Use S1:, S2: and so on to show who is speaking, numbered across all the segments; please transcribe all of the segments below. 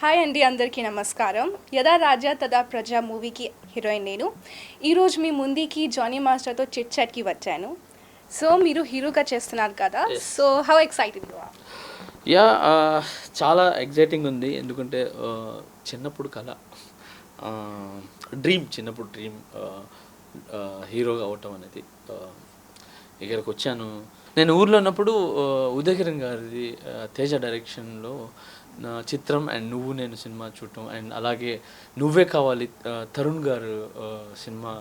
S1: Hi అండి, అందరికీ నమస్కారం. యదా రాజా తదా ప్రజా మూవీకి హీరోయిన్ నేను. ఈరోజు మీ ముందుకి జానీ మాస్టర్తో చిట్ చాట్కి వచ్చాను. సో మీరు హీరోగా చేస్తున్నారు కదా,
S2: yes.
S1: So how excited you are?
S2: Yeah చాలా ఎగ్జైటింగ్ ఉంది. ఎందుకంటే చిన్నప్పుడు కళ, చిన్నప్పుడు డ్రీమ్ హీరోగా అవటం అనేది. ఇక్కడికి వచ్చాను. నేను ఊర్లో ఉన్నప్పుడు ఉదయకిరణ్ గారిది తేజ డైరెక్షన్లో నా చిత్రం అండ్ నువ్వు నేను సినిమా చూడటం, అండ్ అలాగే నువ్వే కావాలి తరుణ్ గారు సినిమా.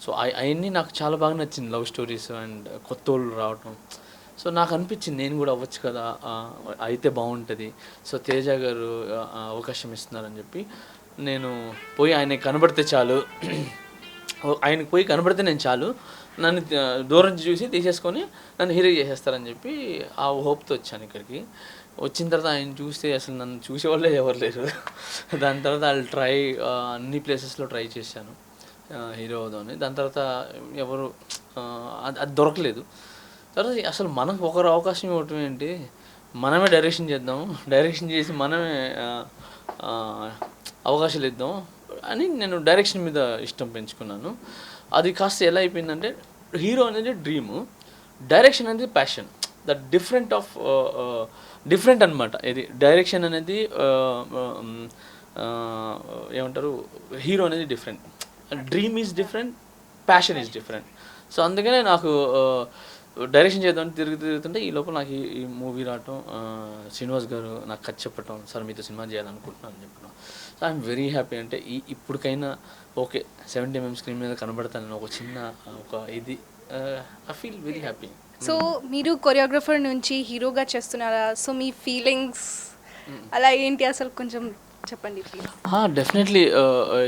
S2: సో అవన్నీ నాకు చాలా బాగా నచ్చింది, లవ్ స్టోరీస్ అండ్ కొత్త వాళ్ళు రావటం. సో నాకు అనిపించింది నేను కూడా అవ్వచ్చు కదా, అయితే బాగుంటుంది. సో తేజ గారు అవకాశం ఇస్తున్నారని చెప్పి నేను పోయి ఆయనకి కనబడితే చాలు, ఆయనకు పోయి కనబడితే నేను చాలు, నన్ను దూరం నుంచి చూసి తీసేసుకొని నన్ను హీరో చేసేస్తారని చెప్పి ఆ హోప్తో వచ్చాను ఇక్కడికి. వచ్చిన తర్వాత ఆయన చూస్తే అసలు నన్ను చూసేవాళ్ళే ఎవరు లేరు. దాని తర్వాత వాళ్ళు అన్ని ప్లేసెస్లో ట్రై చేశాను హీరో అవుదామని. దాని తర్వాత ఎవరు అది దొరకలేదు. తర్వాత అసలు మనకు ఒకరు అవకాశం ఇవ్వటం ఏంటి, మనమే డైరెక్షన్ చేసి మనమే అవకాశాలు ఇద్దాం అని నేను డైరెక్షన్ మీద ఇష్టం పెంచుకున్నాను. అది కాస్త ఎలా అయిపోయిందంటే, హీరో అనేది డ్రీము, డైరెక్షన్ అనేది ప్యాషన్. డిఫరెంట్ అనమాట. ఇది డైరెక్షన్ అనేది ఏమంటారు, హీరో అనేది different, dream is different, passion is different. So అందుకనే నాకు డైరెక్షన్ చేద్దామని తిరుగుతుంటే ఈ లోపల నాకు ఈ మూవీ రావటం, శ్రీనివాస్ గారు నాకు కథ చెప్పటం, సార్ మీతో సినిమా చేయాలనుకుంటున్నాను అని చెప్పడం. So I'm very happy. అంటే ఇప్పటికైనా ఓకే 70mm స్క్రీన్ మీద కనబడతాను ఒక చిన్న ఇది, I feel very happy.
S1: So మీరు కొరియోగ్రఫర్ నుంచి హీరోగా చేస్తున్నారా? సో మీ ఫీలింగ్స్ అలా ఏంటి అసలు కొంచెం చెప్పండి ప్లీజ్.
S2: డెఫినెట్లీ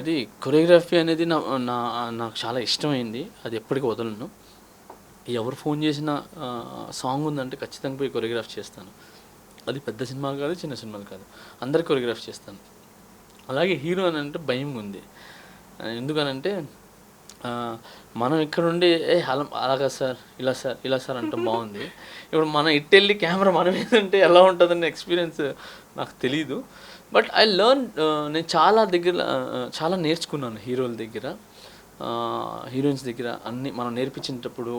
S2: ఇది కొరియోగ్రఫీ అనేది నాకు చాలా ఇష్టమైంది. అది ఎప్పటికీ వదలను. ఎవరు ఫోన్ చేసిన సాంగ్ ఉందంటే ఖచ్చితంగా పోయి కొరియోగ్రాఫ్ చేస్తాను. అది పెద్ద సినిమాలు కాదు, చిన్న సినిమాలు కాదు, అందరికి కొరియోగ్రాఫ్ చేస్తాను. అలాగే హీరో అని అంటే భయం ఉంది. ఎందుకనంటే మనం ఇక్కడ ఉండి అలాగా సార్ ఇలా సార్ అంటే బాగుంది. ఇప్పుడు మనం ఇట్టెళ్ళి కెమెరా మనం ఏంటంటే ఎలా ఉంటుందనే ఎక్స్పీరియన్స్ నాకు తెలీదు. But I learn. నేను చాలా నేర్చుకున్నాను హీరోల దగ్గర, హీరోయిన్స్ దగ్గర. అన్నీ మనం నేర్పించేటప్పుడు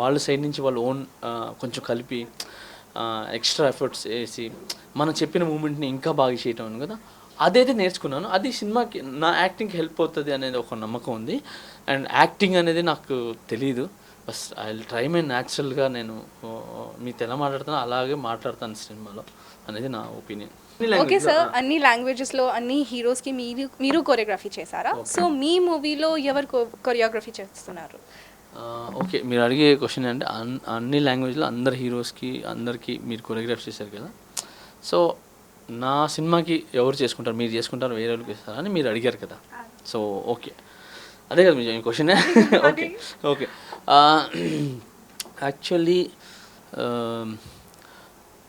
S2: వాళ్ళ సైడ్ నుంచి వాళ్ళు ఓన్ కొంచెం కలిపి ఎక్స్ట్రా ఎఫర్ట్స్ వేసి మనం చెప్పిన మూమెంట్ని ఇంకా బాగా చేయటం కదా, అదైతే నేర్చుకున్నాను. అది సినిమాకి నా యాక్టింగ్కి హెల్ప్ అవుతుంది అనేది ఒక నమ్మకం ఉంది. అండ్ యాక్టింగ్ అనేది నాకు తెలీదు, bus I will try my న్యాచురల్గా. నేను మీతో ఎలా మాట్లాడుతానో అలాగే మాట్లాడతాను సినిమాలో అనేది నా ఒపీనియన్.
S1: ఓకే సార్, అన్ని లాంగ్వేజెస్లో అన్ని హీరోస్కి మీరు కొరియోగ్రఫీ చేశారా? సో మీ మూవీలో ఎవరు కొరియోగ్రఫీ చేస్తున్నారు?
S2: ఓకే, మీరు అడిగే క్వశ్చన్ అంటే అన్ని లాంగ్వేజ్లో అందరు హీరోస్కి అందరికీ మీరు కొరియోగ్రాఫ్ చేశారు కదా. సో నా సినిమాకి ఎవరు చేసుకుంటారు, మీరు చేసుకుంటారు, వేరే వాళ్ళకి చేస్తారా అని మీరు అడిగారు కదా. సో ఓకే, అదే కదా మీ question. Okay actually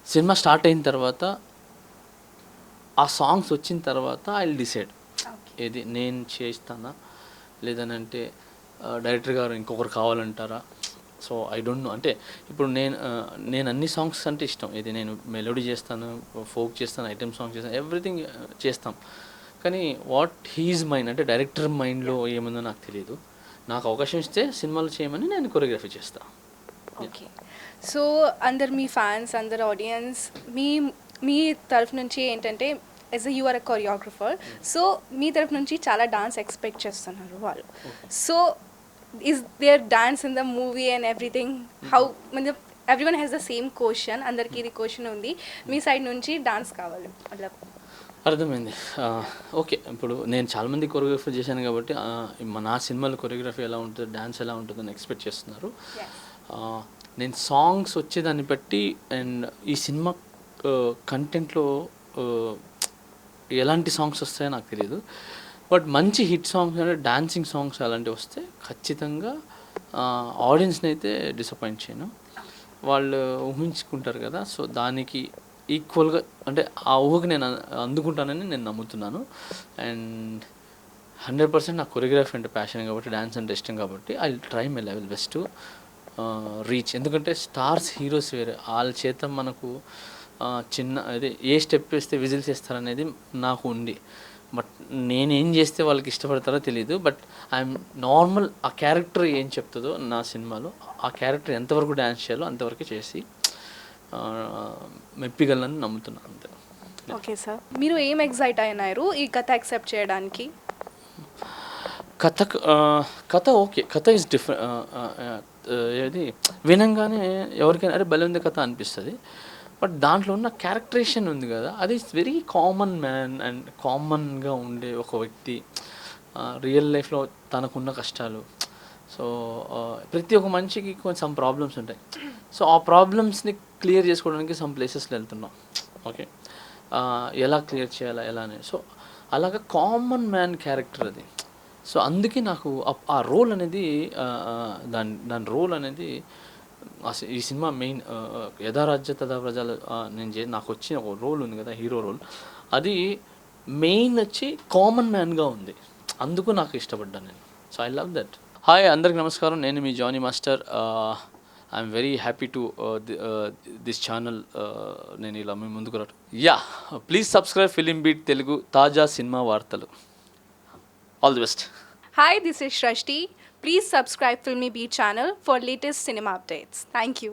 S2: cinema start అయిన తర్వాత, ఆ సాంగ్స్ వచ్చిన తర్వాత ఐ విల్ డిసైడ్ ఏది నేను చేస్తానా లేదనంటే డైరెక్టర్ గారు ఇంకొకరు కావాలంటారా. So I don't know. అంటే ఇప్పుడు నేను అన్ని సాంగ్స్ అంటే ఇష్టం. ఇది నేను మెలోడీ చేస్తాను, ఫోక్ చేస్తాను, ఐటమ్ సాంగ్ చేస్తాను, ఎవ్రీథింగ్ చేస్తాం. కానీ వాట్ హీజ్ మైండ్ అంటే డైరెక్టర్ మైండ్లో ఏముందో నాకు తెలియదు. నాకు అవకాశం ఇస్తే సినిమాలు చేయమని నేను కొరియోగ్రఫీ చేస్తాను.
S1: ఓకే, సో అందరు మీ ఫ్యాన్స్, అందరు ఆడియన్స్ మీ తరఫు నుంచి ఏంటంటే as you are a choreographer, so మీ తరఫు నుంచి చాలా డాన్స్ ఎక్స్పెక్ట్ చేస్తున్నారు వాళ్ళు. So is there dance in the movie and everything? How అంటే everyone has the same question, అందరికీ ఇది క్వశ్చన్ ఉంది. మీ సైడ్ నుంచి డాన్స్ కావాలి అట్లా.
S2: అర్థమైంది. ఓకే, ఇప్పుడు నేను చాలామంది కొరియోగ్రఫీ చేశాను కాబట్టి నా సినిమాలో కొరియోగ్రఫీ ఎలా ఉంటుంది, డ్యాన్స్ ఎలా ఉంటుందని ఎక్స్పెక్ట్ చేస్తున్నారు. నేను సాంగ్స్ వచ్చేదాన్ని బట్టి అండ్ ఈ సినిమా కంటెంట్లో ఎలాంటి సాంగ్స్ వస్తాయో నాకు తెలియదు. బట్ మంచి హిట్ సాంగ్స్ అంటే డాన్సింగ్ సాంగ్స్ అలాంటివి వస్తే ఖచ్చితంగా ఆడియన్స్ని అయితే డిసప్పాయింట్ చేయను. వాళ్ళు ఊహించుకుంటారు కదా, సో దానికి ఈక్వల్గా అంటే ఆ ఊహకి నేను అందుకుంటానని నేను నమ్ముతున్నాను. అండ్ 100% నాకు కొరియోగ్రఫీ అంటే ప్యాషన్ కాబట్టి, డ్యాన్స్ అంటే ఇష్టం కాబట్టి I try my level best to reach. ఎందుకంటే స్టార్స్, హీరోస్ వేరే, వాళ్ళ చేత మనకు చిన్న అదే ఏ స్టెప్ వేస్తే విజిల్స్ వేస్తారనేది నాకు ఉంది. బట్ నేనేం చేస్తే వాళ్ళకి ఇష్టపడతారో తెలియదు. బట్ ఐఎమ్ నార్మల్ ఆ క్యారెక్టర్ ఏం చెప్తుందో నా సినిమాలో ఆ క్యారెక్టర్ ఎంతవరకు డ్యాన్స్ చేయాలో అంతవరకు చేసి మెప్పిగలని నమ్ముతున్నాను అంతే.
S1: ఓకే సార్, మీరు ఏం ఎగ్జైట్ అయినారు ఈ కథ యాక్సెప్ట్ చేయడానికి?
S2: కథ ఓకే, కథ ఈజ్ డిఫరెంట్. ఏది వినంగానే ఎవరికైనా అరే భలే ఉంది కథ అనిపిస్తుంది. బట్ దాంట్లో ఉన్న క్యారెక్టరేషన్ ఉంది కదా, అది వెరీ కామన్ మ్యాన్ అండ్ కామన్గా ఉండే ఒక వ్యక్తి రియల్ లైఫ్లో తనకున్న కష్టాలు. సో ప్రతి ఒక్క మనిషికి కొంచెం ప్రాబ్లమ్స్ ఉంటాయి. సో ఆ ప్రాబ్లమ్స్ని క్లియర్ చేసుకోవడానికి సమ్ ప్లేసెస్లో వెళ్తున్నాం. ఓకే, ఎలా క్లియర్ చేయాలా ఎలా అని. సో అలాగా కామన్ మ్యాన్ క్యారెక్టర్ అది. సో అందుకే నాకు ఆ రోల్ అనేది దాని రోల్ అనేది ఈ సినిమా మెయిన్ యథా రాజ్య తథా ప్రజలు నాకు వచ్చిన ఒక రోల్ ఉంది కదా, హీరో రోల్, అది మెయిన్ వచ్చి కామన్ మ్యాన్గా ఉంది. అందుకు నాకు ఇష్టపడ్డాను నేను. So I love that. Hi, అందరికి నమస్కారం. నేను మీ Johnny master. I'm very happy to this channel. నేను ఇలా మీ ముందుకు రావడం. Please subscribe film beat Telugu తాజా సినిమా వార్తలు. All the best.
S1: Hi, this is Shrashti. Please subscribe Filmy Beat channel for latest cinema updates. Thank you.